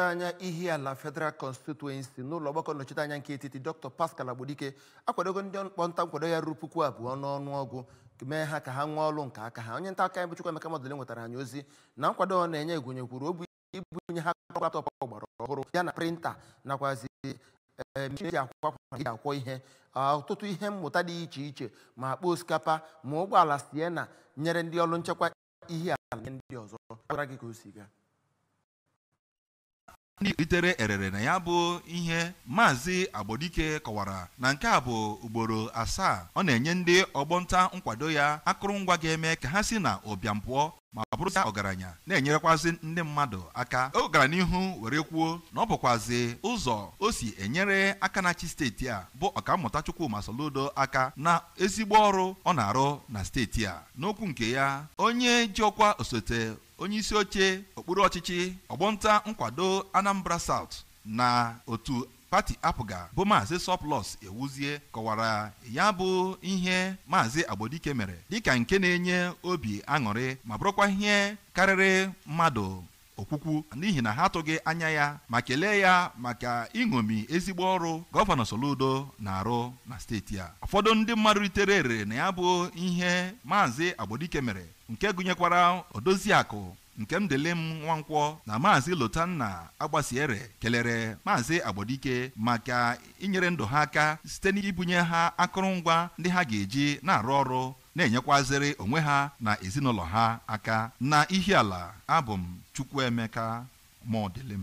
anya Ihiala Federal Constituency n'ụlọ ọgbakọ nnọchiteanya nke etiti Dr. Pascal Agbodike akwadogo ndị mkpọnta nkwado ya ruru 2,000 n'ọnụọgụ mee ha ka ha nwee ọlụ nke aka ha. Onye nta aka anyị bụ Chukwuemeka Modele nwetara anyị ozi na nkwado ọ na-enye gụnyekwuru ibunye ha laptọpụ ọgbara ọhụrụ ya na printa nakwazi akwọ ihe ọtụtụ ihe mmụta dị iche iche ma akpa osikapa ma ụgbọala Sienna nyere ndị ọrụ nchekwa Ihiala ndị ọzọ. Agwara gị ka o si gaa. Ndị ritere erere na ya bụ ihe Maazị Agbodike kọwara na nke a bụ ugboro 7 ọ na-enye ndị ọgbọnta nkwado ya akụrụngwa ga-eme ka ha si na ụbịam pụọ ma bụrụza ọgaranya na-enyerekwazi ndị mmadụ aka. O gara n'ihu were kwuo na ọ bụkwazi ụzọ o si enyere aka na-achị steeti a bụ Ọkammụta Chukwuma Soludo aka na ezigbo ọrụ ọ na-arụ na steeti a. N'okwu nke ya, onye ji ọkwa osote onye isi oche okpuru ọchịchị ọgbọnta nkwado Anambra South na otu pati apụga bụ Maazị Surplus Ewuzie kọwara ya bụ ihe Maazị Agbodike mere dịka nke na-enye obi aṅụrị ma bụrụkwa ihe karịrị mmadụ okwukwu n'ihi na ha atụghị anya ya ma kelee ya maka ịṅomi ezigbo ọrụ Gọvanọ Soludo na-arụ na steeti a. Ụfọdụ ndị mmadụ ritere erere na ya bụ ihe Maazị Agbodike mere nke gụnyekwara Odoziakụ Nkemdelim Nwankwọ na Maazị Lotanna Agbasiere kelere Maazị Agbodike maka inyere ndụ ha aka site n'ibunye ha akụrụngwa ndị ha ga-eji na-arụ ọrụ na-enyekwaziri onwe ha na ezinụlọ ha aka. Na Ihiala, abụ m Chukwuemeka Modele.